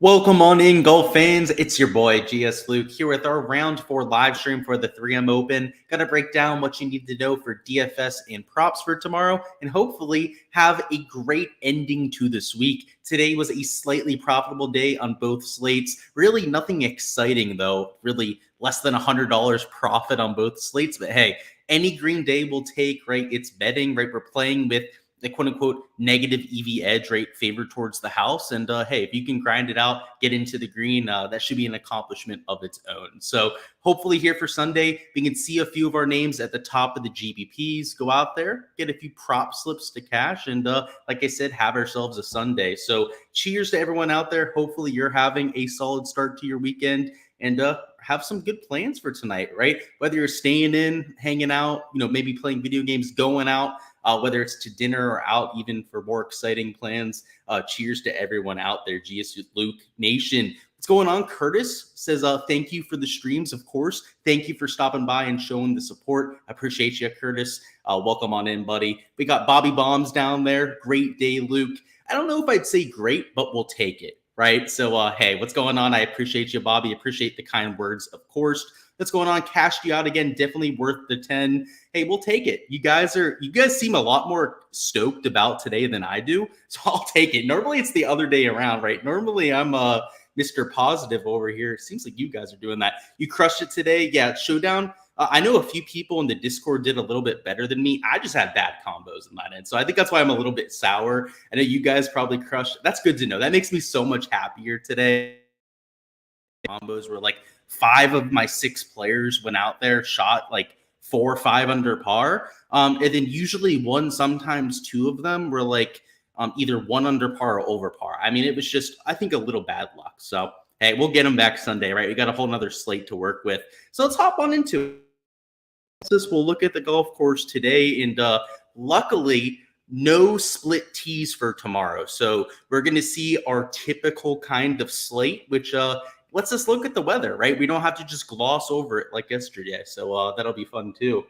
Welcome on in, golf fans. It's your boy Gsluke here with our round 4 live stream for the 3M Open. Gonna break down what you need to know for DFS and props for tomorrow, and hopefully have a great ending to this week. Today was a slightly profitable day on both slates. Really nothing exciting though. Really less than $100 profit on both slates. But hey, any green day will take, right? It's betting, right? We're playing with the quote unquote negative EV edge rate favored towards the house. And hey, if you can grind it out, get into the green, that should be an accomplishment of its own. So hopefully here for Sunday, we can see a few of our names at the top of the GBPs, go out there, get a few prop slips to cash. And like I said, have ourselves a Sunday. So cheers to everyone out there. Hopefully you're having a solid start to your weekend and have some good plans for tonight, right? Whether you're staying in, hanging out, maybe playing video games, going out, whether it's to dinner or out, even for more exciting plans. Cheers to everyone out there, Gsluke Nation. What's going on? Curtis says, thank you for the streams, of course. Thank you for stopping by and showing the support. I appreciate you, Curtis. Welcome on in, buddy. We got Bobby Bombs down there. Great day, Luke. I don't know if I'd say great, but we'll take it, right? So, hey, what's going on? I appreciate you, Bobby. Appreciate the kind words, of course. What's going on? Cashed you out again. Definitely worth the 10. Hey, we'll take it. You guys seem a lot more stoked about today than I do. So I'll take it. Normally it's the other day around, right? Normally I'm Mr. Positive over here. It seems like you guys are doing that. You crushed it today. Yeah, Showdown. I know a few people in the Discord did a little bit better than me. I just had bad combos in that end. So I think that's why I'm a little bit sour. I know you guys probably crushed. That's good to know. That makes me so much happier today. Combos were like 5 of my 6 players went out there, shot like 4 or 5 under par. And then usually 1, sometimes 2 of them were like either 1 under par or over par. I mean, it was just, I think, a little bad luck. So, hey, we'll get them back Sunday, right? We got a whole nother slate to work with. So let's hop on into this. We'll look at the golf course today. And luckily, no split tees for tomorrow. So we're going to see our typical kind of slate, which let's just look at the weather, right? We don't have to just gloss over it like yesterday. So that'll be fun too.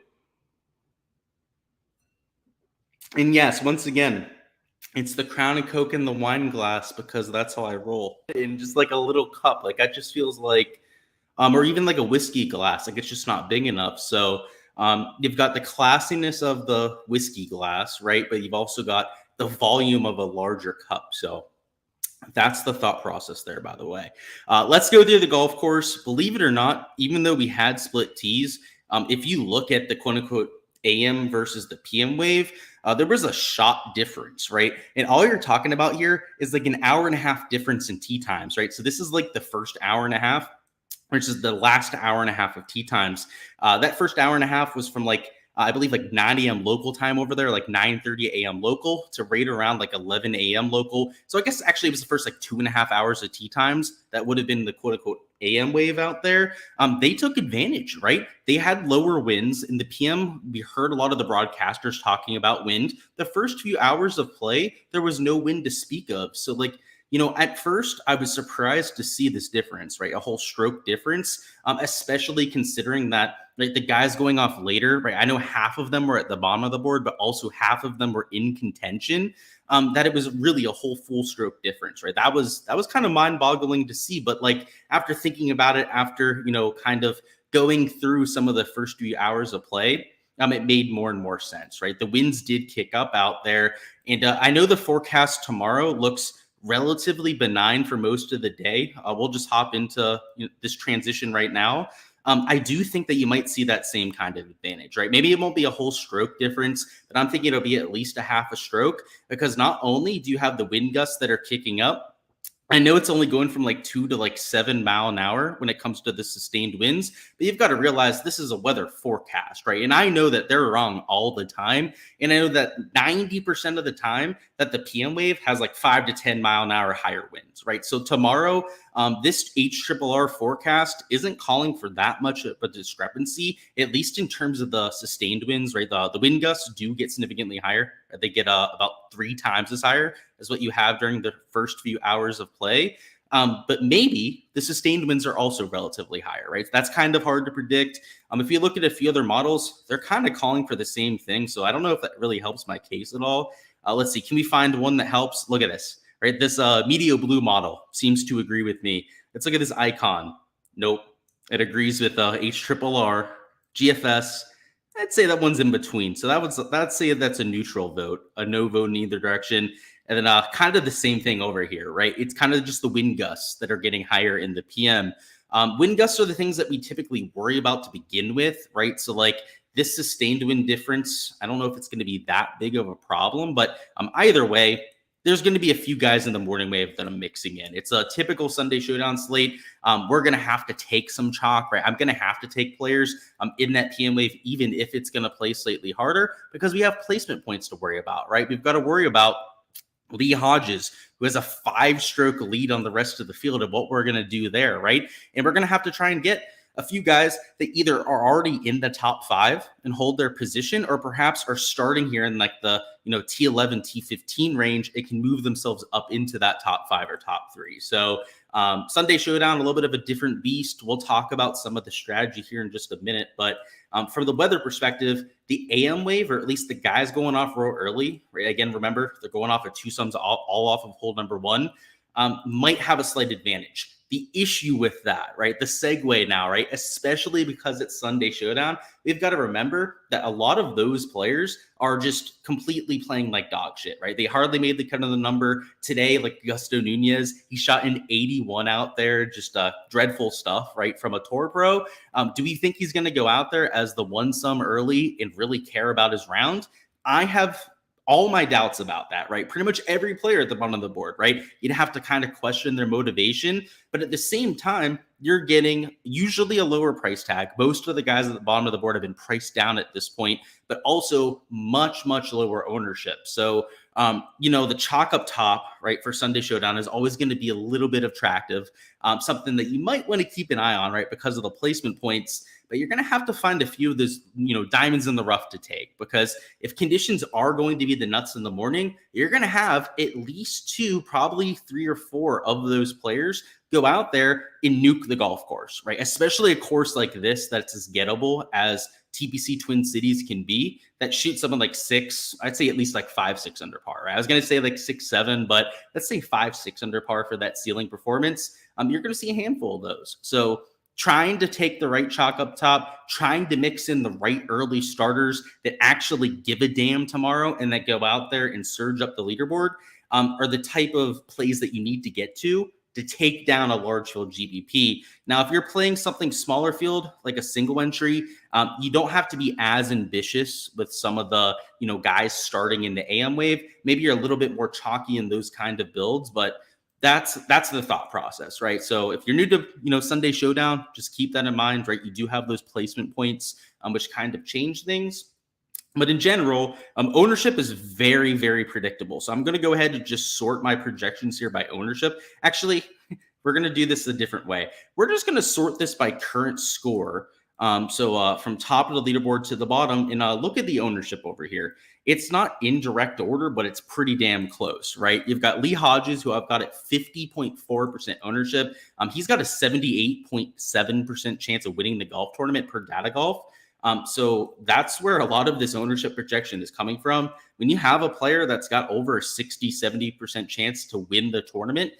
And yes, once again, it's the Crown and Coke in the wine glass because that's how I roll. In just like a little cup. Like that just feels like, or even like a whiskey glass. Like it's just not big enough. So you've got the classiness of the whiskey glass, right? But you've also got the volume of a larger cup. So that's the thought process there, by the way. Let's go through the golf course. Believe it or not, even though we had split tees, if you look at the quote-unquote AM versus the PM wave, there was a shot difference, right? And all you're talking about here is like an hour and a half difference in tee times, right? So this is like the first hour and a half, which is the last hour and a half of tee times. That first hour and a half was from like, I believe like 9 a.m. local time over there, like 9:30 a.m. local to right around like 11 a.m. local. So I guess actually it was the first like 2.5 hours of tee times. That would have been the quote unquote AM wave out there. They took advantage, right? They had lower winds in the PM. We heard a lot of the broadcasters talking about wind. The first few hours of play, there was no wind to speak of. So like, at first I was surprised to see this difference, right? A whole stroke difference, especially considering that like the guys going off later, right? I know half of them were at the bottom of the board, but also half of them were in contention. That it was really a whole full stroke difference, right? That was kind of mind-boggling to see. But like after thinking about it, after kind of going through some of the first few hours of play, it made more and more sense, right? The winds did kick up out there, and I know the forecast tomorrow looks relatively benign for most of the day. We'll just hop into this transition right now. I do think that you might see that same kind of advantage, right? Maybe it won't be a whole stroke difference, but I'm thinking it'll be at least a half a stroke because not only do you have the wind gusts that are kicking up, I know it's only going from like 2 to like 7 mile an hour when it comes to the sustained winds, but you've got to realize this is a weather forecast, right? And I know that they're wrong all the time. And I know that 90% of the time that the PM wave has like 5 to 10 mile an hour higher winds, right? So tomorrow, this HRRR forecast isn't calling for that much of a discrepancy, at least in terms of the sustained winds, right? The wind gusts do get significantly higher. They get about 3 times as higher as what you have during the first few hours of play. But maybe the sustained winds are also relatively higher, right? That's kind of hard to predict. If you look at a few other models, they're kind of calling for the same thing. So I don't know if that really helps my case at all. Let's see. Can we find one that helps? Look at this. right? This Medio Blue model seems to agree with me. Let's look at this icon. Nope. It agrees with HRRR, GFS. I'd say that one's in between. So that's say that's a neutral vote, a no vote in either direction. And then kind of the same thing over here, right? It's kind of just the wind gusts that are getting higher in the PM. Wind gusts are the things that we typically worry about to begin with, right? So like this sustained wind difference, I don't know if it's going to be that big of a problem, but either way, there's going to be a few guys in the morning wave that I'm mixing in. It's a typical Sunday Showdown slate. We're going to have to take some chalk, right? I'm going to have to take players in that PM wave, even if it's going to play slightly harder, because we have placement points to worry about, right? We've got to worry about Lee Hodges, who has a 5-stroke lead on the rest of the field, and what we're going to do there, right? And we're going to have to try and get a few guys that either are already in the top 5 and hold their position, or perhaps are starting here in like the T11, T15 range. It can move themselves up into that top 5 or top 3. So Sunday Showdown, a little bit of a different beast. We'll talk about some of the strategy here in just a minute, but from the weather perspective, the AM wave, or at least the guys going off real early, right? Again, remember, they're going off of 2 sums all off of hole number 1, might have a slight advantage. The issue with that, right? The segue now, right? Especially because it's Sunday Showdown, we've got to remember that a lot of those players are just completely playing like dog shit, right? They hardly made the cut of the number today, like Gusto Nunez. He shot an 81 out there, just dreadful stuff, right? From a Tour Pro. Do we think he's going to go out there as the 1 sum early and really care about his round? I have all my doubts about that, right? Pretty much every player at the bottom of the board, right? You'd have to kind of question their motivation, but at the same time, you're getting usually a lower price tag. Most of the guys at the bottom of the board have been priced down at this point, but also much, much lower ownership. So, the chalk up top, right, for Sunday Showdown is always going to be a little bit attractive, something that you might want to keep an eye on, right, because of the placement points. But you're going to have to find a few of those, diamonds in the rough to take, because if conditions are going to be the nuts in the morning, you're going to have at least 2, probably 3 or 4 of those players go out there and nuke the golf course, right? Especially a course like this that's as gettable as TPC Twin Cities can be, that shoots someone like 6, I'd say at least like 5, 6 under par, right? I was going to say like 6, 7, but let's say 5, 6 under par for that ceiling performance. You're going to see a handful of those. So trying to take the right chalk up top, trying to mix in the right early starters that actually give a damn tomorrow and that go out there and surge up the leaderboard are the type of plays that you need to get to take down a large field GPP. Now, if you're playing something smaller field, like a single entry, you don't have to be as ambitious with some of the, guys starting in the AM wave. Maybe you're a little bit more chalky in those kind of builds, but that's the thought process, right? So if you're new to, Sunday Showdown, just keep that in mind, right? You do have those placement points, which kind of change things. But in general, ownership is very, very predictable. So I'm going to go ahead and just sort my projections here by ownership. Actually, we're going to do this a different way. We're just going to sort this by current score. So from top of the leaderboard to the bottom, and look at the ownership over here. It's not in direct order, but it's pretty damn close, right? You've got Lee Hodges, who I've got at 50.4% ownership. He's got a 78.7% chance of winning the golf tournament per Data Golf. So that's where a lot of this ownership projection is coming from. When you have a player that's got over a 60, 70% chance to win the tournament,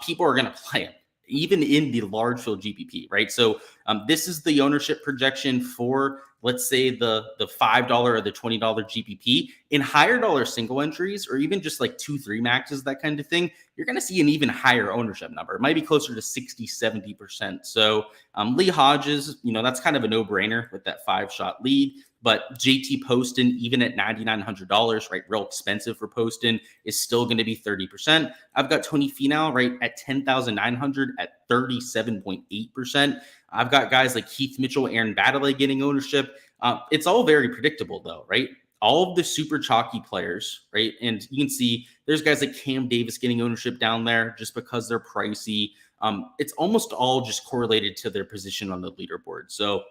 people are going to play him, even in the large field GPP, right? So this is the ownership projection for, let's say, the $5 or the $20 GPP. In higher dollar single entries, or even just like 2, 3 maxes, that kind of thing, you're going to see an even higher ownership number. It might be closer to 60, 70%. So Lee Hodges, that's kind of a no-brainer with that 5-shot lead. But JT Poston, even at $9,900, right, real expensive for Poston, is still going to be 30%. I've got Tony Finau, right, at $10,900 at 37.8%. I've got guys like Keith Mitchell, Aaron Baddeley getting ownership. It's all very predictable, though, right? All of the super chalky players, right? And you can see there's guys like Cam Davis getting ownership down there just because they're pricey. It's almost all just correlated to their position on the leaderboard. So,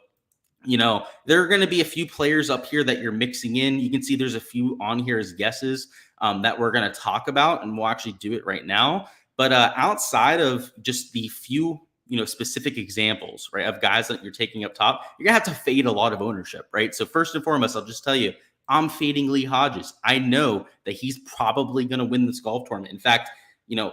there are going to be a few players up here that you're mixing in. You can see there's a few on here as guesses that we're going to talk about, and we'll actually do it right now. But outside of just the few, specific examples, right, of guys that you're taking up top, you're going to have to fade a lot of ownership, right? So first and foremost, I'll just tell you, I'm fading Lee Hodges. I know that he's probably going to win this golf tournament. In fact,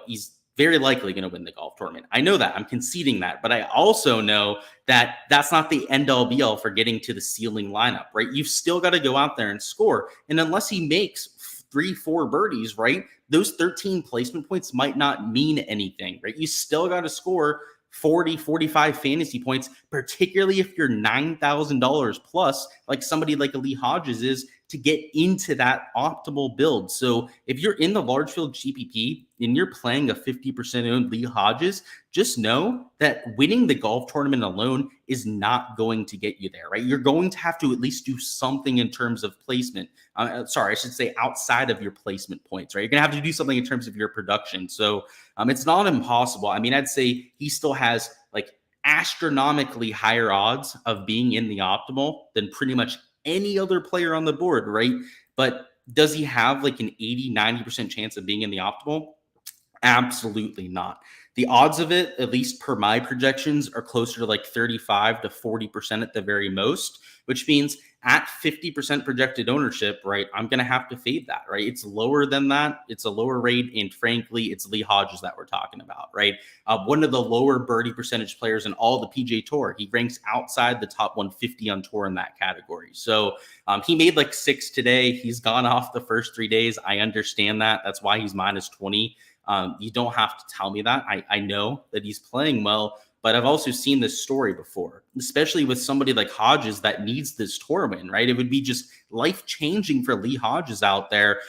he's very likely going to win the golf tournament. I know that. I'm conceding that. But I also know that that's not the end all be all for getting to the ceiling lineup, right? You've still got to go out there and score. And unless he makes 3-4 birdies, right, those 13 placement points might not mean anything, right? You still got to score 40, 45 fantasy points, particularly if you're $9,000 plus, like somebody like Lee Hodges is, to get into that optimal build. So if you're in the large field GPP and you're playing a 50% owned Lee Hodges, just know that winning the golf tournament alone is not going to get you there, right? You're going to have to at least do something in terms of placement. Sorry, I should say outside of your placement points, right? You're going to have to do something in terms of your production. So it's not impossible. I mean, I'd say he still has like astronomically higher odds of being in the optimal than pretty much any other player on the board, right? But does he have like an 80-90% chance of being in the optimal? Absolutely not. The odds of it, at least per my projections, are closer to like 35 to 40% at the very most, which means at 50% projected ownership, right, I'm going to have to fade that, right? It's lower than that. It's a lower rate. And frankly, it's Lee Hodges that we're talking about, right? One of the lower birdie percentage players in all the PGA Tour. He ranks outside the top 150 on tour in that category. So he made like 6 today. He's gone off the first 3 days. I understand that. That's why he's minus 20. You don't have to tell me that. I know that he's playing well, but I've also seen this story before, especially with somebody like Hodges that needs this tour win, right? It would be just life-changing for Lee Hodges out there.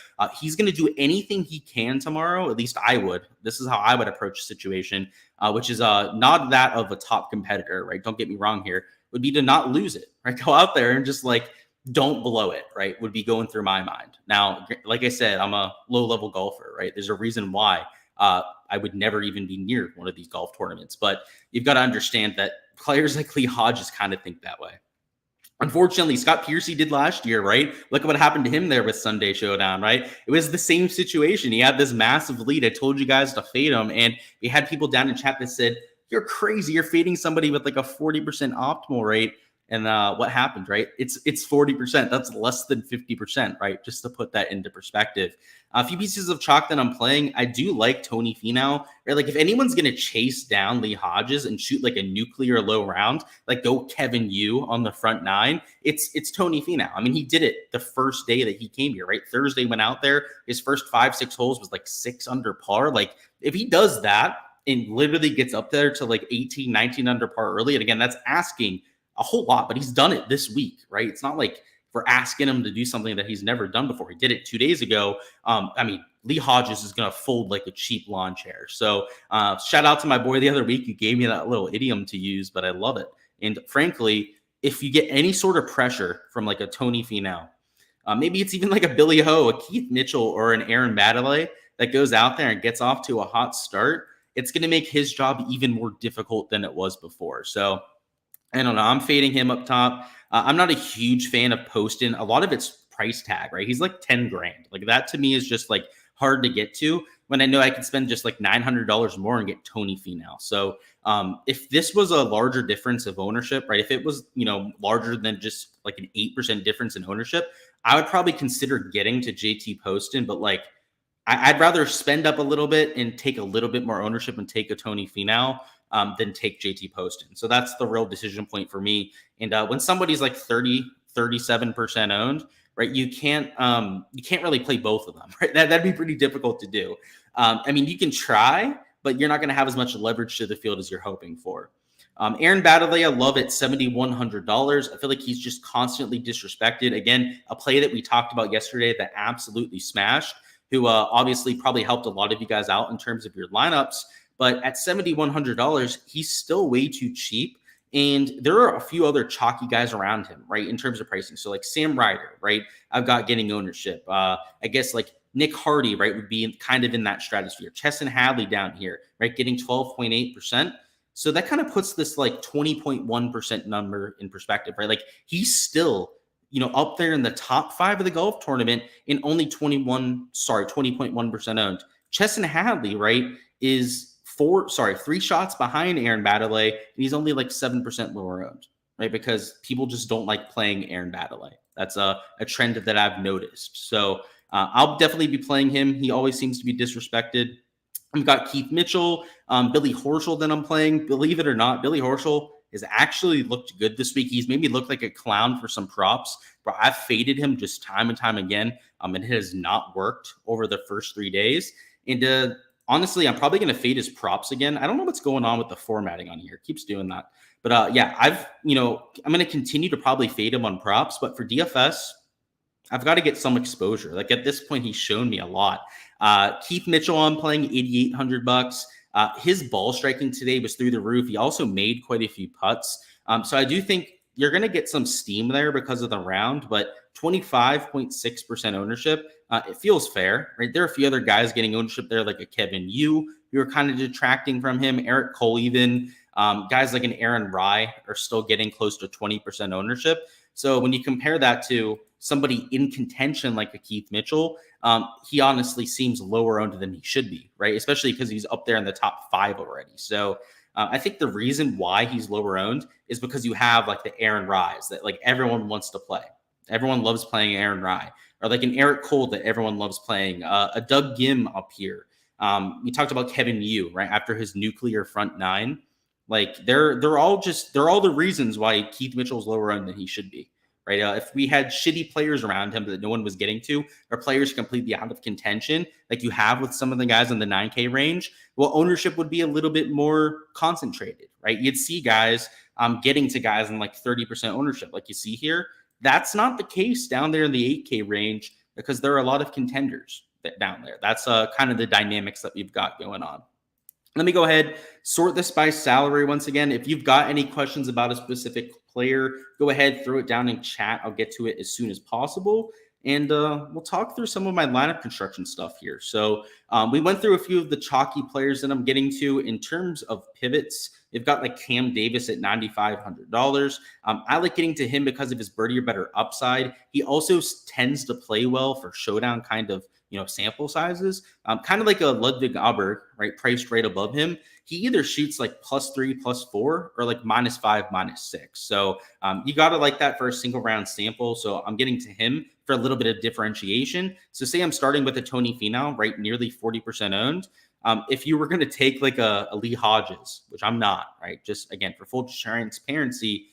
He's going to do anything he can tomorrow. At least I would. This is how I would approach the situation, which is not that of a top competitor, right? Don't get me wrong here. Would be to not lose it, right? Go out there and just like, don't blow it, right? Would be going through my mind. Now, like I said, I'm a low-level golfer, right? There's a reason why I would never even be near one of these golf tournaments. But you've got to understand that players like Lee Hodges kind of think that way. Unfortunately, Scott Piercy did last year, right? Look at what happened to him there with Sunday Showdown, right? It was the same situation. He had this massive lead. I told you guys to fade him. And we had people down in chat that said, you're crazy. You're fading somebody with like a 40% optimal rate. And what happened, right? It's 40%. That's less than 50%, right? Just to put that into perspective. A few pieces of chalk that I'm playing. I do like Tony Finau. Right? Like if anyone's going to chase down Lee Hodges and shoot like a nuclear low round, like go Kevin Yu on the front 9, it's Tony Finau. I mean, he did it the first day that he came here, right? Thursday went out there. His first 5-6 holes was like 6 under par. Like if he does that and literally gets up there to like 18, 19 under par early, and again, that's asking a whole lot, but he's done it this week, right? It's not like we're asking him to do something that he's never done before. He did it 2 days ago. I mean, Lee Hodges is going to fold like a cheap lawn chair. So shout out to my boy the other week who gave me that little idiom to use, but I love it. And frankly, if you get any sort of pressure from like a Tony Finau, maybe it's even like a Billy Ho, a Keith Mitchell, or an Aaron Baddeley that goes out there and gets off to a hot start, it's going to make his job even more difficult than it was before. So I don't know. I'm fading him up top. I'm not a huge fan of Poston. A lot of it's price tag, right? He's like 10 grand. Like that to me is just like hard to get to when I know I can spend just like $900 more and get Tony Finau. So if this was a larger difference of ownership, right? If it was, larger than just like an 8% difference in ownership, I would probably consider getting to JT Poston, but like I'd rather spend up a little bit and take a little bit more ownership and take a Tony Finau than take JT Poston. So that's the real decision point for me. And when somebody's like 37% owned, right, you can't really play both of them, right? That'd be pretty difficult to do. I mean, you can try, but you're not going to have as much leverage to the field as you're hoping for. Aaron Baddeley, I love at $7,100. I feel like he's just constantly disrespected. Again, a play that we talked about yesterday that absolutely smashed, who obviously probably helped a lot of you guys out in terms of your lineups. But at $7,100, he's still way too cheap. And there are a few other chalky guys around him, right, in terms of pricing. So like Sam Ryder, right, I've got getting ownership. I guess like Nick Hardy, right, would be kind of in that stratosphere. Chesson Hadley down here, right, getting 12.8%. So that kind of puts this like 20.1% number in perspective, right? Like he's still, up there in the top 5 of the golf tournament in only 20.1% owned. Chesson Hadley, right, is 3 shots behind Aaron Baddeley, and he's only like 7% lower owned, right? Because people just don't like playing Aaron Baddeley. That's a trend that I've noticed. So I'll definitely be playing him. He always seems to be disrespected. We've got Keith Mitchell, Billy Horschel that I'm playing. Believe it or not, Billy Horschel has actually looked good this week. He's made me look like a clown for some props, but I've faded him just time and time again. And it has not worked over the first 3 days. And honestly, I'm probably going to fade his props again. I don't know what's going on with the formatting on here. It keeps doing that. But yeah, I'm going to continue to probably fade him on props. But for DFS, I've got to get some exposure. Like at this point, he's shown me a lot. Keith Mitchell, I'm playing $8,800. His ball striking today was through the roof. He also made quite a few putts. So I do think you're going to get some steam there because of the round, but 25.6% ownership, it feels fair, right? There are a few other guys getting ownership there, like a Kevin Yu, who are kind of detracting from him. Eric Cole even. Guys like an Aaron Rye are still getting close to 20% ownership. So when you compare that to somebody in contention like a Keith Mitchell, he honestly seems lower owned than he should be, right? Especially because he's up there in the top 5 already. So I think the reason why he's lower owned is because you have like the Aaron Ryes that like everyone wants to play. Everyone loves playing Aaron Rye, or like an Eric Cole that everyone loves playing. A Doug Gim up here. We talked about Kevin Yu, right? After his nuclear front 9. Like they're all the reasons why Keith Mitchell's lower owned than he should be, right? If we had shitty players around him that no one was getting to, or players completely out of contention, like you have with some of the guys in the 9K range, well, ownership would be a little bit more concentrated, right? You'd see guys getting to guys in like 30% ownership, like you see here. That's not the case down there in the 8K range because there are a lot of contenders down there. That's kind of the dynamics that we've got going on. Let me go ahead, sort this by salary once again. If you've got any questions about a specific player, go ahead, throw it down in chat. I'll get to it as soon as possible. And we'll talk through some of my lineup construction stuff here. So we went through a few of the chalky players that I'm getting to. In terms of pivots, they've got like Cam Davis at $9,500. I like getting to him because of his birdie or better upside. He also tends to play well for showdown kind of sample sizes, kind of like a Ludwig Aberg, right? Priced right above him. He either shoots like +3, +4, or like -5, -6. So you got to like that for a single round sample. So I'm getting to him for a little bit of differentiation. So say I'm starting with a Tony Finau, right? Nearly 40% owned. If you were going to take like a Lee Hodges, which I'm not, right? Just again, for full transparency,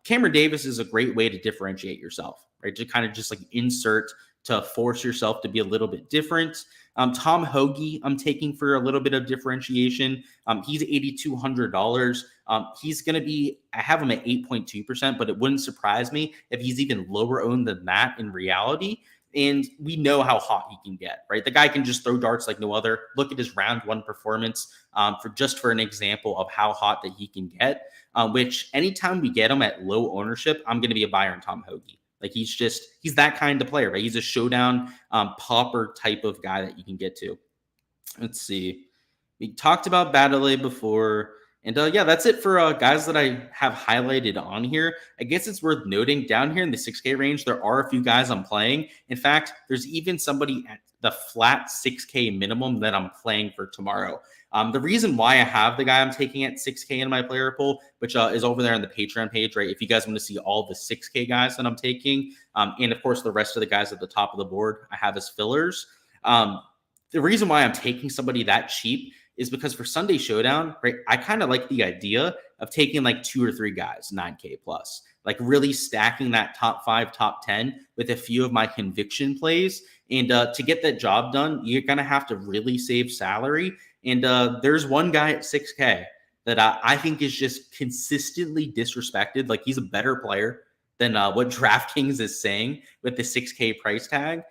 Cameron Davis is a great way to differentiate yourself, right? To kind of just like insert to force yourself to be a little bit different. Tom Hoagie, I'm taking for a little bit of differentiation. He's $8,200. He's going to be, I have him at 8.2%, but it wouldn't surprise me if he's even lower owned than that in reality. And we know how hot he can get, right? The guy can just throw darts like no other. Look at his round 1 performance for an example of how hot that he can get, which anytime we get him at low ownership, I'm going to be a buyer on Tom Hoagie. Like he's that kind of player, right? He's a showdown popper type of guy that you can get to. Let's see. We talked about Baddeley before. And yeah, that's it for guys that I have highlighted on here. I guess it's worth noting down here in the 6K range, there are a few guys I'm playing. In fact, there's even somebody at the flat 6K minimum that I'm playing for tomorrow. The reason why I have the guy I'm taking at 6K in my player pool, which is over there on the Patreon page, right? If you guys want to see all the 6K guys that I'm taking, and of course the rest of the guys at the top of the board I have as fillers. The reason why I'm taking somebody that cheap is because for Sunday Showdown, right? I kind of like the idea of taking like 2 or 3 guys, 9K plus, like really stacking that top 5, top 10 with a few of my conviction plays. And to get that job done, you're going to have to really save salary. And there's one guy at 6K that I think is just consistently disrespected. Like he's a better player than what Draftkings is saying with the 6K price tag.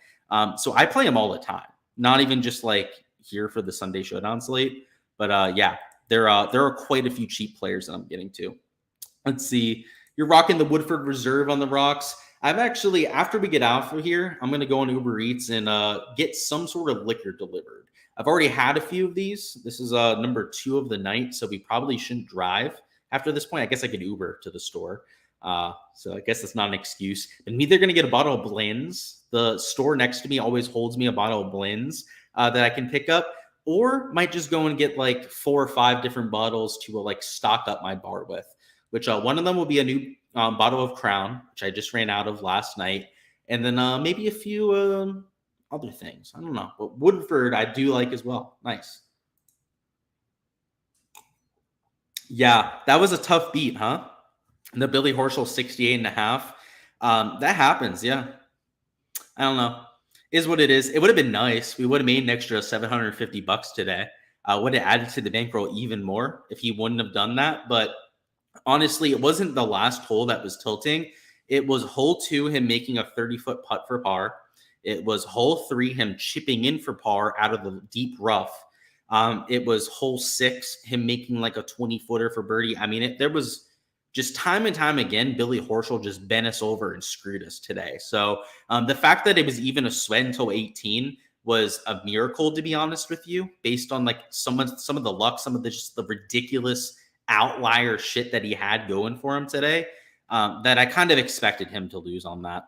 So I play him all the time, not even just like here for the Sunday Showdown slate. But yeah, there are quite a few cheap players that I'm getting to. Let's see. You're rocking the Woodford Reserve on the rocks. I've actually, after we get out of here, I'm going to go on Uber Eats and get some sort of liquor delivered. I've already had a few of these. This is number 2 of the night, so we probably shouldn't drive after this point. I guess I could Uber to the store. So I guess that's not an excuse. I'm either going to get a bottle of blends. The store next to me always holds me a bottle of blends that I can pick up, or might just go and get like 4 or 5 different bottles to like stock up my bar with, which one of them will be a new bottle of Crown, which I just ran out of last night. And then maybe a few other things. I don't know. But Woodford, I do like as well. Nice. Yeah, that was a tough beat, huh? The Billy Horschel 68.5. That happens. Yeah. I don't know. Is what it is. It would have been nice. We would have made an extra $750 today. Would have added to the bankroll even more if he wouldn't have done that. But honestly, it wasn't the last hole that was tilting. It was hole 2, him making a 30-foot putt for par. It was hole 3, him chipping in for par out of the deep rough. It was hole 6, him making like a 20-footer for birdie. I mean, there was just time and time again, Billy Horschel just bent us over and screwed us today. So the fact that it was even a sweat until 18 was a miracle, to be honest with you, based on like some of the luck, some of the ridiculous outlier shit that he had going for him today. That I kind of expected him to lose on that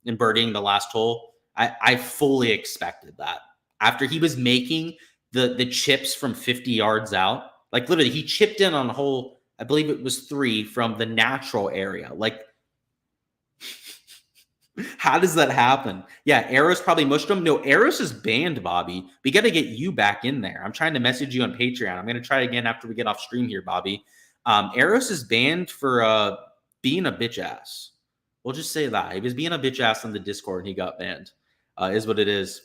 and birdieing the last hole. I fully expected that after he was making the chips from 50 yards out. Like literally, he chipped in on a hole, I believe it was 3 from the natural area. Like, how does that happen? Yeah, Eros probably mushed him. No, Eros is banned, Bobby. We got to get you back in there. I'm trying to message you on Patreon. I'm going to try again after we get off stream here, Bobby. Eros is banned for being a bitch ass. We'll just say that. He was being a bitch ass on the Discord and he got banned. Is what it is.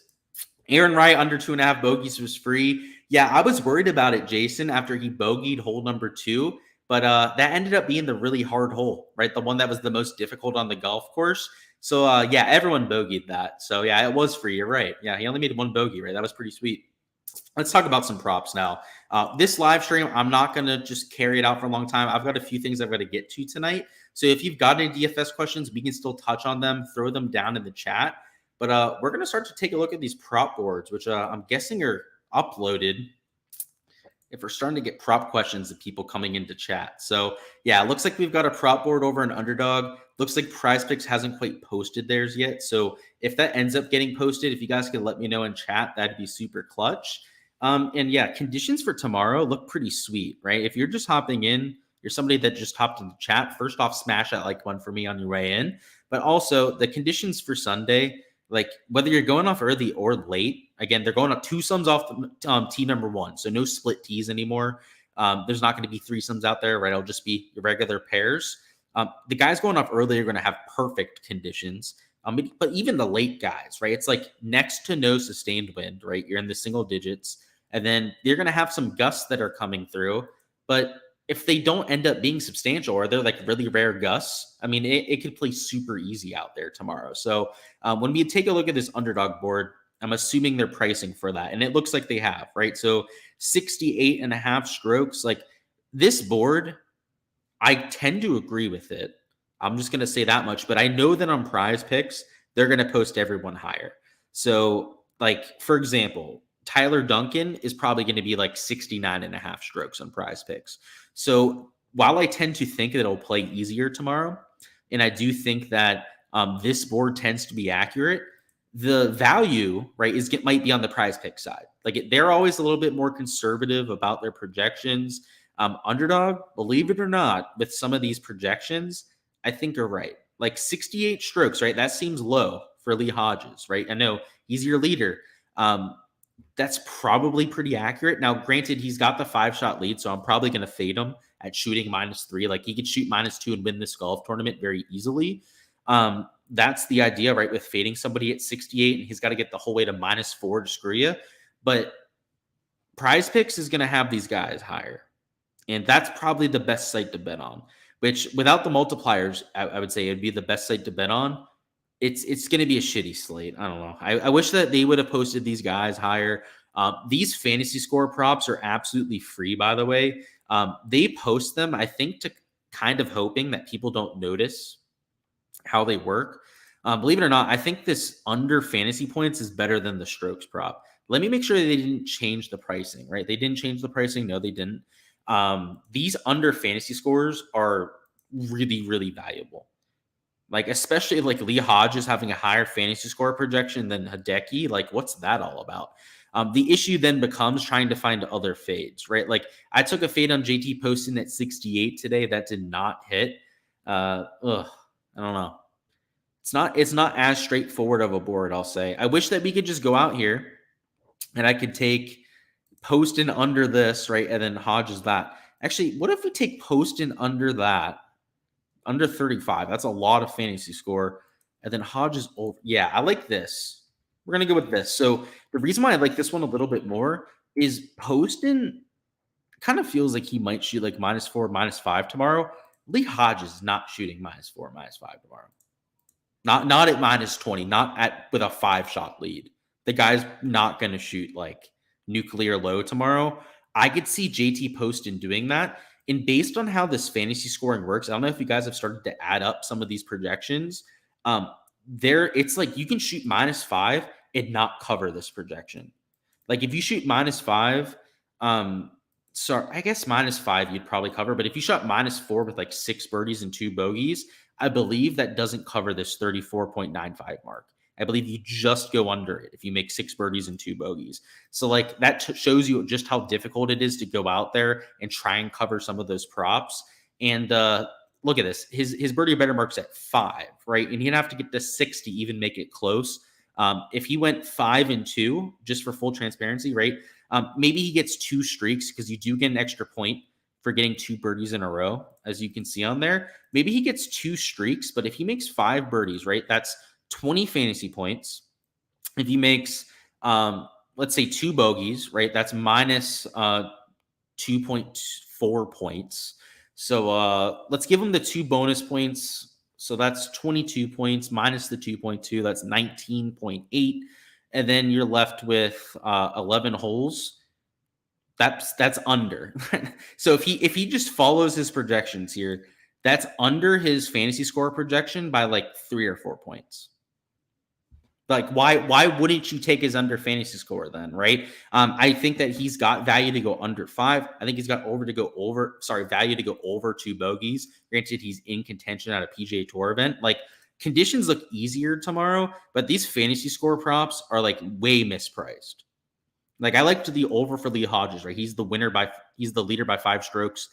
Aaron Wright under 2.5 bogeys was free. Yeah, I was worried about it, Jason, after he bogeyed hole number 2. But that ended up being the really hard hole, right? The one that was the most difficult on the golf course. So, yeah, everyone bogeyed that. So, yeah, it was free. You're right. Yeah, he only made 1 bogey, right? That was pretty sweet. Let's talk about some props now. This live stream, I'm not going to just carry it out for a long time. I've got a few things I've got to get to tonight. So if you've got any DFS questions, we can still touch on them, throw them down in the chat. But we're going to start to take a look at these prop boards, which I'm guessing are uploaded. If we're starting to get prop questions of people coming into chat. So yeah, it looks like we've got a prop board over an Underdog. Looks like PrizePicks hasn't quite posted theirs yet. So if that ends up getting posted, if you guys could let me know in chat, that'd be super clutch. And yeah, conditions for tomorrow look pretty sweet, right? If you're just hopping in, you're somebody that just hopped in the chat. First off, smash that like one for me on your way in. But also the conditions for Sunday, like whether you're going off early or late, again, they're going up 2 sums off the tee number 1. So no split tees anymore. There's not going to be 3 sums out there, right? It'll just be your regular pairs. The guys going off early are going to have perfect conditions. But even the late guys, right? It's like next to no sustained wind, right? You're in the single digits. And then you're going to have some gusts that are coming through. But if they don't end up being substantial or they're like really rare gusts, I mean, it could play super easy out there tomorrow. So when we take a look at this Underdog board, I'm assuming they're pricing for that. And it looks like they have, right? So 68.5 strokes. Like this board, I tend to agree with it. I'm just going to say that much. But I know that on PrizePicks, they're going to post everyone higher. So like, for example, Tyler Duncan is probably going to be like 69.5 strokes on PrizePicks. So while I tend to think that it'll play easier tomorrow, and I do think that this board tends to be accurate, the value, right, might be on the PrizePicks side. Like they're always a little bit more conservative about their projections. Underdog, believe it or not, with some of these projections, I think are right. Like 68 strokes, right? That seems low for Lee Hodges, right? I know he's your leader. That's probably pretty accurate. Now, granted, he's got the 5-shot lead, so I'm probably going to fade him at shooting -3. Like he could shoot -2 and win this golf tournament very easily. That's the idea, right? With fading somebody at 68, and he's got to get the whole way to -4 to screw you. But PrizePicks is going to have these guys higher, and that's probably the best site to bet on. Which, without the multipliers, I would say it'd be the best site to bet on. It's going to be a shitty slate. I don't know. I wish that they would have posted these guys higher. These fantasy score props are absolutely free, by the way. They post them, I think, to kind of hoping that people don't notice how they work. Believe it or not, I think this under fantasy points is better than the strokes prop. Let me make sure they didn't change the pricing, right? They didn't change the pricing. No, they didn't. These under fantasy scores are really, really valuable. Like, especially like Lee Hodges having a higher fantasy score projection than Hideki. Like, what's that all about? The issue then becomes trying to find other fades, right? Like, I took a fade on JT Poston at 68 today. That did not hit. I don't know. It's not as straightforward of a board, I'll say. I wish that we could just go out here and I could take Poston under this, right? And then Hodges that. Actually, what if we take Poston under that? Under 35. That's a lot of fantasy score. And then Hodges over. Yeah, I like this. We're going to go with this. So the reason why I like this one a little bit more is Poston kind of feels like he might shoot like -4, -5 tomorrow. Lee Hodges is not shooting -4, -5 tomorrow. Not at -20, not at with a 5-shot lead. The guy's not going to shoot like nuclear low tomorrow. I could see JT Poston doing that. And based on how this fantasy scoring works, I don't know if you guys have started to add up some of these projections. It's like you can shoot -5 and not cover this projection. Like if you shoot -5, so I guess -5 you'd probably cover, but if you shot -4 with like 6 birdies and 2 bogeys, I believe that doesn't cover this 34.95 mark. I believe you just go under it if you make 6 birdies and 2 bogeys. So like that shows you just how difficult it is to go out there and try and cover some of those props. And look at this. His birdie or better mark's at 5, right? And he'd have to get to 6 to even make it close. If he went 5 and 2, just for full transparency, right? Maybe he gets 2 streaks because you do get an extra point for getting 2 birdies in a row, as you can see on there. Maybe he gets 2 streaks, but if he makes 5 birdies, right, that's 20 fantasy points. If he makes, let's say 2 bogeys, right, that's minus 2.4 points. So let's give him the 2 bonus points. So that's 22 points minus the 2.2. That's 19.8. And then you're left with 11 holes. That's under. So if he just follows his projections here, that's under his fantasy score projection by like 3 or 4 points. Like why wouldn't you take his under fantasy score then, right? I think that he's got value to go under 5. I think he's got value to go over 2 bogeys. Granted, he's in contention at a PGA Tour event. Like conditions look easier tomorrow, but these fantasy score props are like way mispriced. Like I liked the over for Lee Hodges, right? He's the leader by 5 strokes.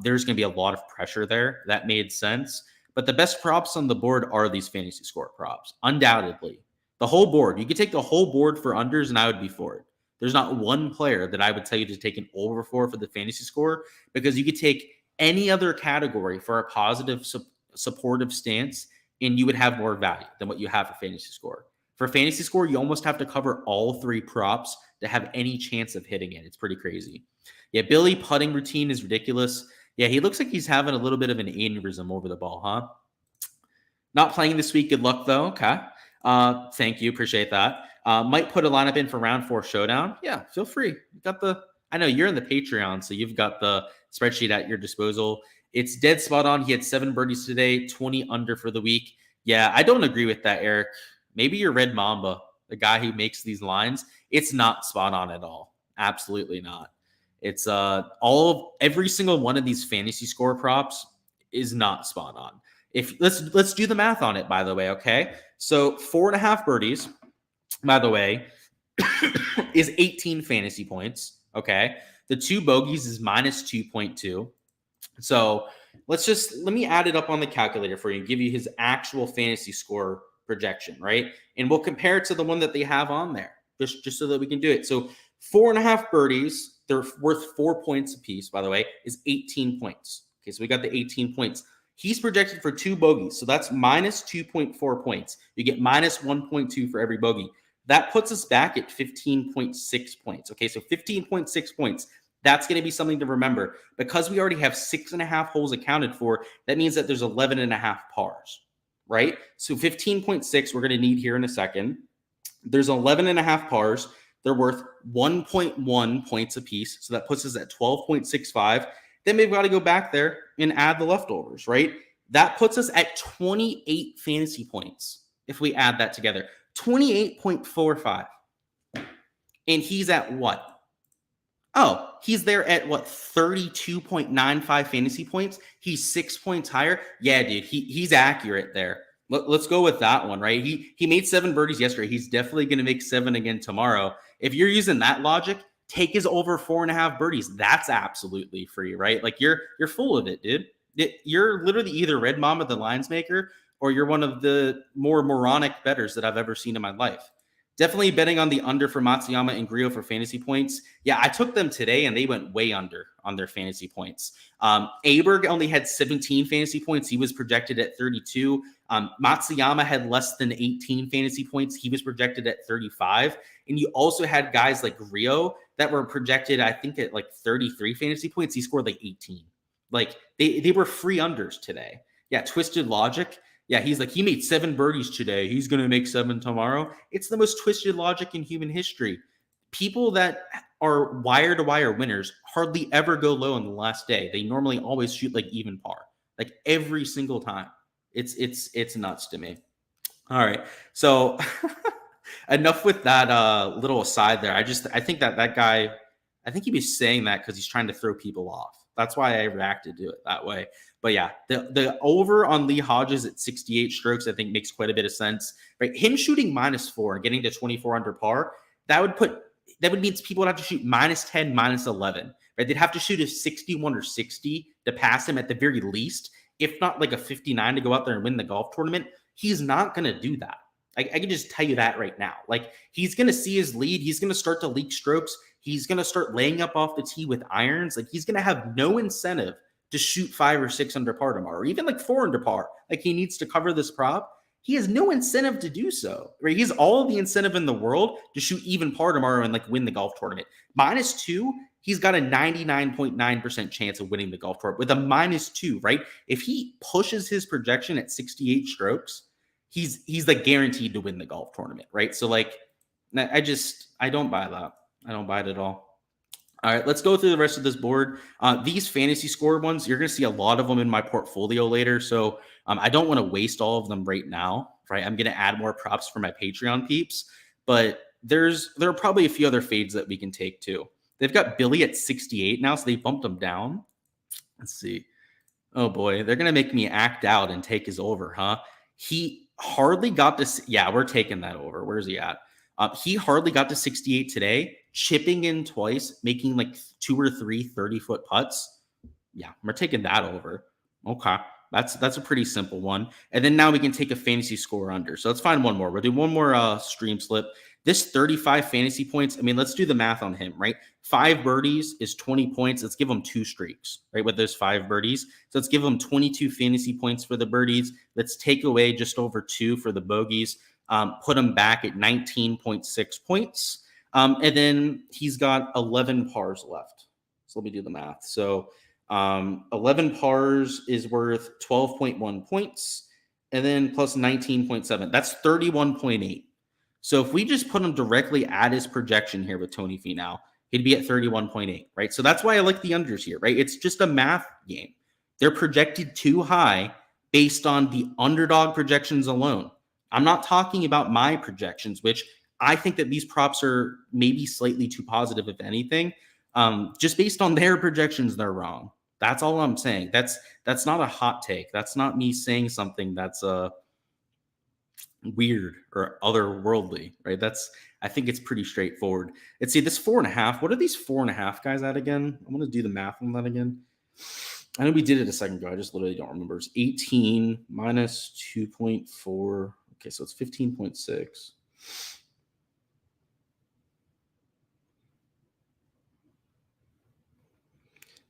There's going to be a lot of pressure there. That made sense. But the best props on the board are these fantasy score props, undoubtedly. The whole board. You could take the whole board for unders, and I would be for it. There's not one player that I would tell you to take an over for the fantasy score, because you could take any other category for a positive, supportive stance, and you would have more value than what you have for fantasy score. For fantasy score, you almost have to cover all 3 props to have any chance of hitting it. It's pretty crazy. Yeah, Billy putting routine is ridiculous. Yeah, he looks like he's having a little bit of an aneurysm over the ball, huh? Not playing this week. Good luck, though. Okay. Thank you. Appreciate that. Might put a lineup in for round 4 showdown. Yeah, feel free. You got I know you're in the Patreon, so you've got the spreadsheet at your disposal. It's dead spot on. He had 7 birdies today, 20 under for the week. Yeah, I don't agree with that, Eric. Maybe you're Red Mamba, the guy who makes these lines. It's not spot on at all. Absolutely not. It's every single one of these fantasy score props is not spot on. Let's do the math on it, by the way, okay? So 4.5 birdies, by the way, is 18 fantasy points, okay? The 2 bogeys is minus 2.2. So let me add it up on the calculator for you and give you his actual fantasy score projection, right? And we'll compare it to the one that they have on there, just so that we can do it. So 4.5 birdies, they're worth 4 points apiece, by the way, is 18 points. Okay, so we got the 18 points. He's projected for 2 bogeys, so that's minus 2.4 points. You get minus 1.2 for every bogey. That puts us back at 15.6 points. Okay, so 15.6 points. That's going to be something to remember. Because we already have 6.5 holes accounted for, that means that there's 11.5 pars, right? So 15.6 we're going to need here in a second. There's 11.5 pars. They're worth 1.1 points apiece, so that puts us at 12.65. Then we've got to go back there and add the leftovers, right? That puts us at 28 fantasy points if we add that together. 28.45. And he's at what? Oh, he's there at what? 32.95 fantasy points. He's 6 points higher. Yeah, dude, he's accurate there. Let's go with that one, right? He made 7 birdies yesterday. He's definitely going to make 7 again tomorrow. If you're using that logic, take his over 4.5 birdies. That's absolutely free, right? Like you're full of it, dude. You're literally either Red Mamba, the lines maker, or you're one of the more moronic bettors that I've ever seen in my life. Definitely betting on the under for Matsuyama and Griot for fantasy points. Yeah, I took them today and they went way under on their fantasy points. Aberg only had 17 fantasy points. He was projected at 32. Matsuyama had less than 18 fantasy points. He was projected at 35. And you also had guys like Griot that were projected, I think, at like 33 fantasy points. He scored like 18. Like they were free unders today. Yeah, Twisted Logic. Yeah, he's like, he made 7 birdies today. He's going to make 7 tomorrow. It's the most twisted logic in human history. People that are wire-to-wire winners hardly ever go low on the last day. They normally always shoot like even par, like every single time. It's nuts to me. All right, so enough with that little aside there. I think that guy, I think he was saying that because he's trying to throw people off. That's why I reacted to it that way. But yeah, the over on Lee Hodges at 68 strokes, I think makes quite a bit of sense. Right, him shooting -4 and getting to 24 under par, that would mean people would have to shoot -10, -11. Right, they'd have to shoot a 61 or 60 to pass him at the very least, if not like a 59 to go out there and win the golf tournament. He's not going to do that. I can just tell you that right now. Like, he's going to see his lead. He's going to start to leak strokes. He's going to start laying up off the tee with irons. Like, he's going to have no incentive to shoot 5 or 6 under par tomorrow, or even like 4 under par. Like, he needs to cover this prop. He has no incentive to do so. Right? He has all the incentive in the world to shoot even par tomorrow and like win the golf tournament. -2, he's got a 99.9% chance of winning the golf tournament with a -2, right? If he pushes his projection at 68 strokes, he's like guaranteed to win the golf tournament, right? So like, I don't buy that. I don't buy it at all. All right, let's go through the rest of this board. These fantasy score ones, you're going to see a lot of them in my portfolio later. So I don't want to waste all of them right now, right? I'm going to add more props for my Patreon peeps, but there are probably a few other fades that we can take too. They've got Billy at 68 now, so they bumped him down. Let's see. Oh boy, they're going to make me act out and take his over, huh? He hardly got to, yeah, we're taking that over. Where's he at? He hardly got to 68 today, chipping in twice, making like 2 or 3 30-foot putts. Yeah, we're taking that over. Okay, that's a pretty simple one. And then now we can take a fantasy score under. So let's find one more. We'll do one more stream slip. This 35 fantasy points, I mean, let's do the math on him, right? 5 birdies is 20 points. Let's give him 2 streaks, right, with those 5 birdies. So let's give him 22 fantasy points for the birdies. Let's take away just over 2 for the bogeys. Put him back at 19.6 points. And then he's got 11 pars left. So let me do the math. So 11 pars is worth 12.1 points. And then plus 19.7. That's 31.8. So if we just put him directly at his projection here with Tony Finau, he'd be at 31.8, right? So that's why I like the unders here, right? It's just a math game. They're projected too high based on the underdog projections alone. I'm not talking about my projections, which I think that these props are maybe slightly too positive, if anything. Just based on their projections, they're wrong. That's all I'm saying. That's not a hot take. That's not me saying something that's weird or otherworldly, right? I think it's pretty straightforward. Let's see, this 4.5. What are these 4.5 guys at again? I'm going to do the math on that again. I know we did it a second ago. I just literally don't remember. It's 18 minus 2.4. Okay, so it's 15.6.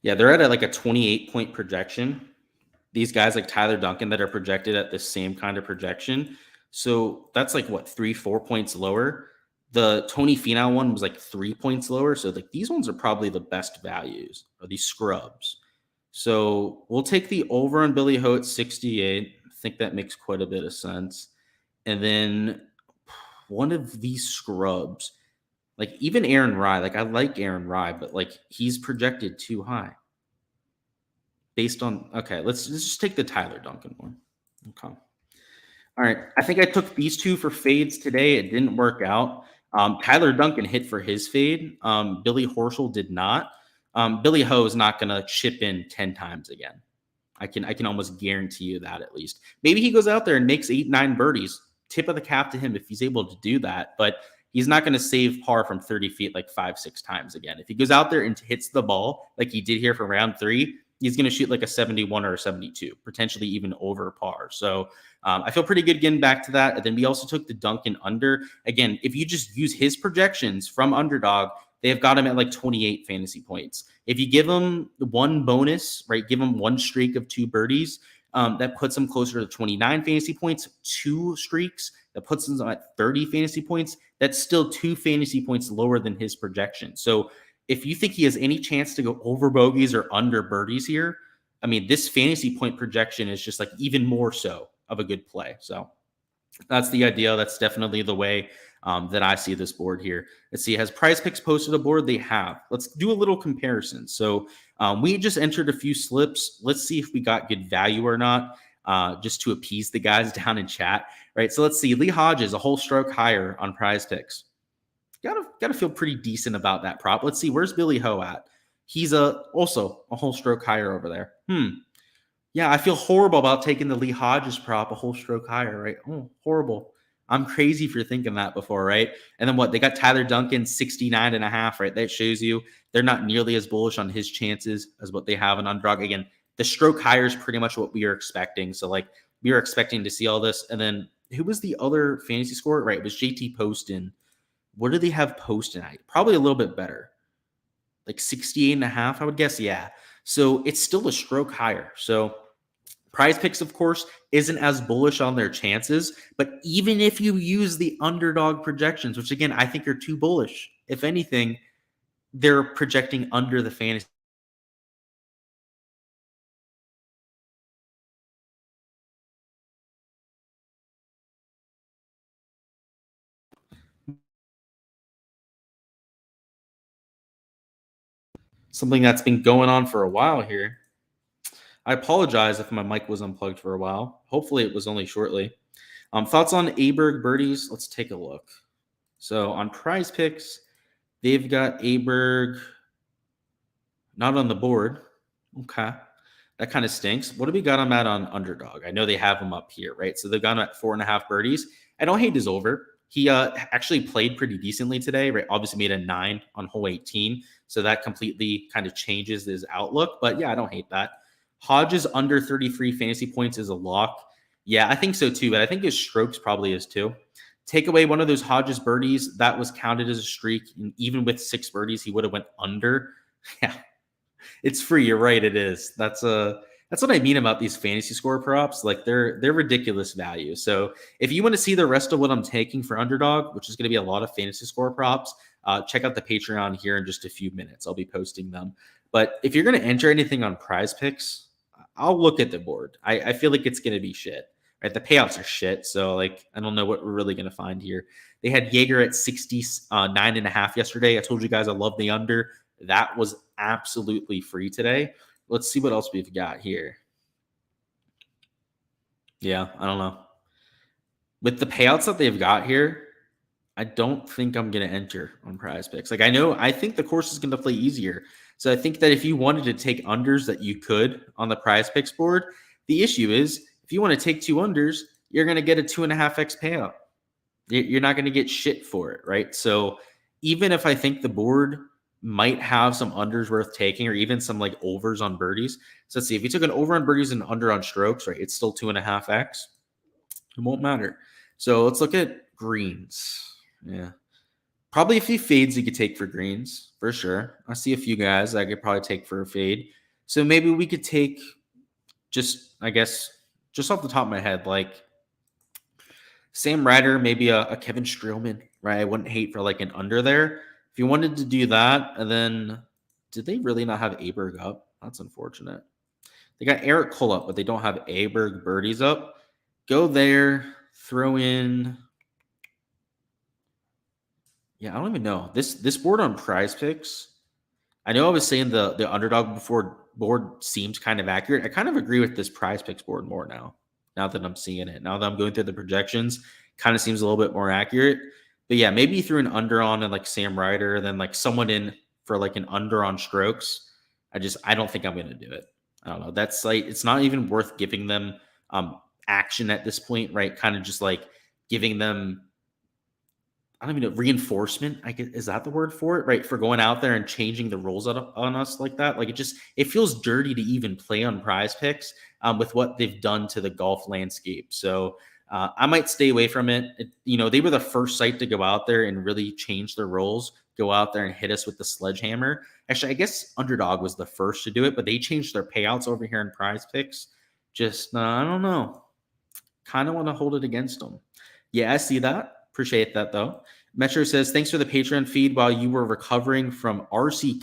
Yeah, they're at like a 28-point projection. These guys like Tyler Duncan that are projected at the same kind of projection. So that's like what, 3-4 points lower. The Tony Finau one was like 3 points lower. So like these ones are probably the best values, or these scrubs. So we'll take the over on Billy Ho at 68. I think that makes quite a bit of sense. And then one of these scrubs, like even Aaron Rye, like I like Aaron Rye, but like he's projected too high. Based on, okay, let's just take the Tyler Duncan one. Okay. All right. I think I took these 2 for fades today. It didn't work out. Tyler Duncan hit for his fade. Billy Horschel did not. Billy Ho is not going to chip in 10 times again. I can almost guarantee you that at least. Maybe he goes out there and makes 8-9 birdies. Tip of the cap to him if he's able to do that. But he's not going to save par from 30 feet like 5-6 times again. If he goes out there and hits the ball like he did here for round 3, he's going to shoot like a 71 or a 72, potentially even over par. So I feel pretty good getting back to that. And then we also took the Duncan under. Again, if you just use his projections from Underdog, they've got him at like 28 fantasy points. If you give him one bonus, right, give him one streak of 2 birdies, that puts him closer to 29 fantasy points. 2 streaks, that puts him at 30 fantasy points. That's still 2 fantasy points lower than his projection. So if you think he has any chance to go over bogeys or under birdies here, I mean, this fantasy point projection is just like even more so of a good play. So that's the idea. That's definitely the way that I see this board here. Let's see, has Prize Picks posted a board? They have. Let's do a little comparison. So we just entered a few slips. Let's see if we got good value or not, just to appease the guys down in chat, right? So let's see, Lee Hodges, a whole stroke higher on Prize Picks. Gotta feel pretty decent about that prop. Let's see, where's Billy Ho at? He's also a whole stroke higher over there. Yeah, I feel horrible about taking the Lee Hodges prop a whole stroke higher, right? Oh, horrible. I'm crazy for thinking that before, right? And then what? They got Tyler Duncan 69.5, right? That shows you they're not nearly as bullish on his chances as what they have in Underdog. Again, the stroke higher is pretty much what we are expecting. So like we are expecting to see all this. And then who was the other fantasy score? Right, it was JT Poston. What do they have Poston at? Probably a little bit better. Like 68.5, I would guess. Yeah. So it's still a stroke higher. So Prize Picks, of course, isn't as bullish on their chances. But even if you use the Underdog projections, which again, I think are too bullish, if anything, they're projecting under the fantasy. Something that's been going on for a while here. I apologize if my mic was unplugged for a while. Hopefully it was only shortly. Thoughts on Aberg birdies? Let's take a look. So on Prize Picks, they've got Aberg not on the board. Okay. That kind of stinks. What do we got him at on Underdog? I know they have him up here, right? So they've got him at 4.5 birdies. I don't hate his over. He actually played pretty decently today, right? Obviously made a 9 on hole 18. So that completely kind of changes his outlook. But yeah, I don't hate that. Hodges under 33 fantasy points is a lock. Yeah, I think so too. But I think his strokes probably is too. Take away one of those Hodges birdies, that was counted as a streak. And even with 6 birdies, he would have went under. Yeah, it's free. You're right. It is. That's what I mean about these fantasy score props. Like they're ridiculous value. So if you want to see the rest of what I'm taking for Underdog, which is going to be a lot of fantasy score props, check out the Patreon here in just a few minutes. I'll be posting them. But if you're going to enter anything on Prize Picks, I'll look at the board. I feel like it's going to be shit. Right? The payouts are shit. So like I don't know what we're really going to find here. They had Jaeger at 69.5 yesterday. I told you guys I love the under. That was absolutely free today. Let's see what else we've got here. Yeah, I don't know. With the payouts that they've got here, I don't think I'm going to enter on Prize Picks. Like I think the course is going to play easier. So I think that if you wanted to take unders that you could on the Prize Picks board, the issue is if you want to take 2 unders, you're going to get a 2.5x payout. You're not going to get shit for it, right? So even if I think the board might have some unders worth taking or even some like overs on birdies. So let's see, if you took an over on birdies and under on strokes, right, it's still 2.5x. It won't matter. So let's look at greens. Yeah. Probably a few fades you could take for greens, for sure. I see a few guys I could probably take for a fade. So maybe we could take just, I guess, just off the top of my head, like Sam Ryder, maybe a Kevin Streelman, right? I wouldn't hate for like an under there. If you wanted to do that, and then did they really not have Aberg up? That's unfortunate. They got Eric Cole up, but they don't have Aberg birdies up. Go there, throw in. Yeah, I don't even know. This board on Prize Picks. I know I was saying the Underdog before board seems kind of accurate. I kind of agree with this Prize Picks board more now that I'm seeing it. Now that I'm going through the projections, kind of seems a little bit more accurate. But yeah, maybe you threw an under on and like Sam Ryder, then like someone in for like an under on strokes. I don't think I'm going to do it. I don't know. That's like, it's not even worth giving them action at this point, right? Kind of just like giving them I don't even know, reinforcement. I guess, is that the word for it? Right. For going out there and changing the rules on us like that. Like it feels dirty to even play on prize picks with what they've done to the golf landscape. So I might stay away from it. They were the first site to go out there and really change their rules, go out there and hit us with the sledgehammer. Actually, I guess Underdog was the first to do it, but they changed their payouts over here in prize picks. Just, I don't know. Kind of want to hold it against them. Yeah, I see that. Appreciate that though. Metro says, thanks for the Patreon feed while you were recovering from RC.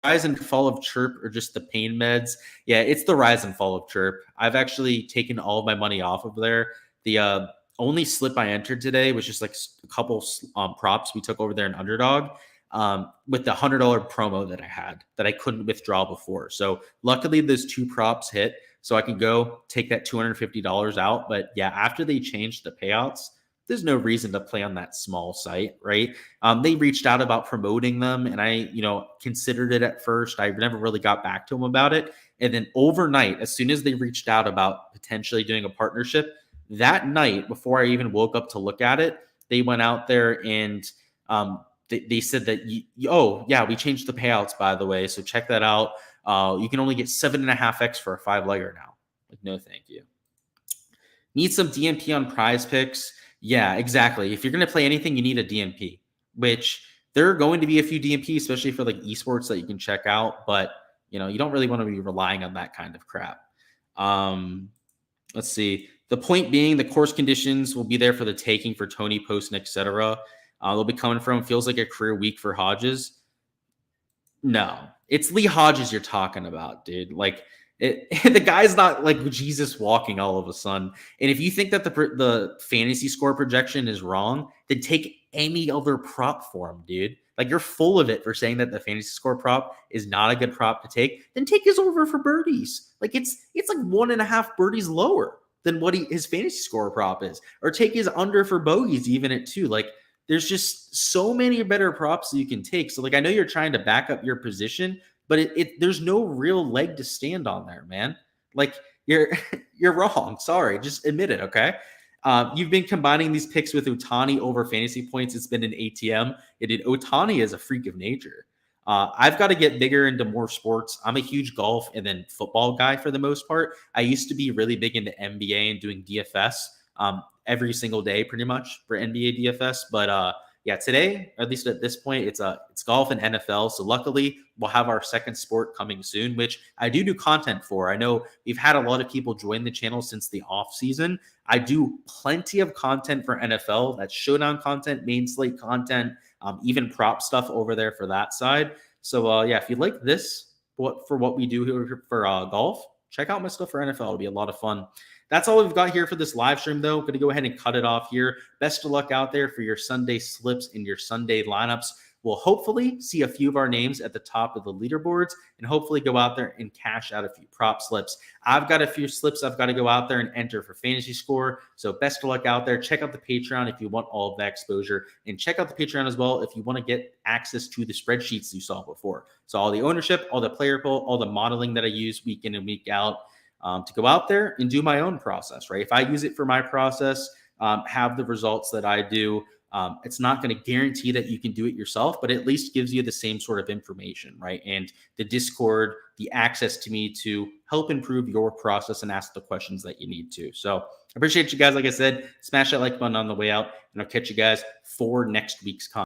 Rise and fall of Chirp or just the pain meds? Yeah, it's the rise and fall of Chirp. I've actually taken all of my money off of there. The only slip I entered today was just like a couple props we took over there in Underdog with the $100 promo that I had that I couldn't withdraw before. So luckily those two props hit, so I can go take that $250 out. But yeah, after they changed the payouts, there's no reason to play on that small site, right? They reached out about promoting them, and I, considered it at first. I never really got back to them about it. And then overnight, as soon as they reached out about potentially doing a partnership, that night before I even woke up to look at it, they went out there and they said that, oh yeah, we changed the payouts, by the way, so check that out. You can only get 7.5x for a 5-legger now. Like, no, thank you. Need some DMP on prize picks. Yeah, exactly. If you're going to play anything, you need a DMP, which there are going to be a few DMP, especially for like esports that you can check out. But, you don't really want to be relying on that kind of crap. Let's see. The point being, the course conditions will be there for the taking for Tony, Poston, etc. They'll be coming from. Feels like a career week for Hodges. No, it's Lee Hodges you're talking about, dude. Like, the guy's not like Jesus walking all of a sudden. And if you think that the fantasy score projection is wrong, then take any other prop for him, dude. Like, you're full of it for saying that the fantasy score prop is not a good prop to take. Then take his over for birdies. Like, it's like 1.5 birdies lower than what his fantasy score prop is, or take his under for bogeys even at 2. Like, there's just so many better props that you can take. So, like, I know you're trying to back up your position, but there's no real leg to stand on there, man. Like, you're wrong. Sorry, just admit it, okay? You've been combining these picks with Ohtani over fantasy points. It's been an ATM. Ohtani is a freak of nature. I've got to get bigger into more sports. I'm a huge golf and then football guy for the most part. I used to be really big into NBA and doing DFS every single day pretty much for NBA DFS. But yeah, today, or at least at this point, it's golf and NFL. So luckily, we'll have our second sport coming soon, which I do content for. I know we've had a lot of people join the channel since the off season. I do plenty of content for NFL. That's Showdown content, main slate content, even prop stuff over there for that side. So yeah, if you like this, for what we do here for golf, check out my stuff for NFL. It'll be a lot of fun. That's all we've got here for this live stream, though. Going to go ahead and cut it off here. Best of luck out there for your Sunday slips and your Sunday lineups. We'll hopefully see a few of our names at the top of the leaderboards and hopefully go out there and cash out a few prop slips. I've got a few slips I've got to go out there and enter for fantasy score. So best of luck out there. Check out the Patreon if you want all of that exposure, and check out the Patreon as well if you want to get access to the spreadsheets you saw before. So all the ownership, all the player pool, all the modeling that I use week in and week out. To go out there and do my own process, right? If I use it for my process, have the results that I do, it's not going to guarantee that you can do it yourself, but at least gives you the same sort of information, right? And the Discord, the access to me to help improve your process and ask the questions that you need to. So I appreciate you guys. Like I said, smash that like button on the way out, and I'll catch you guys for next week's content.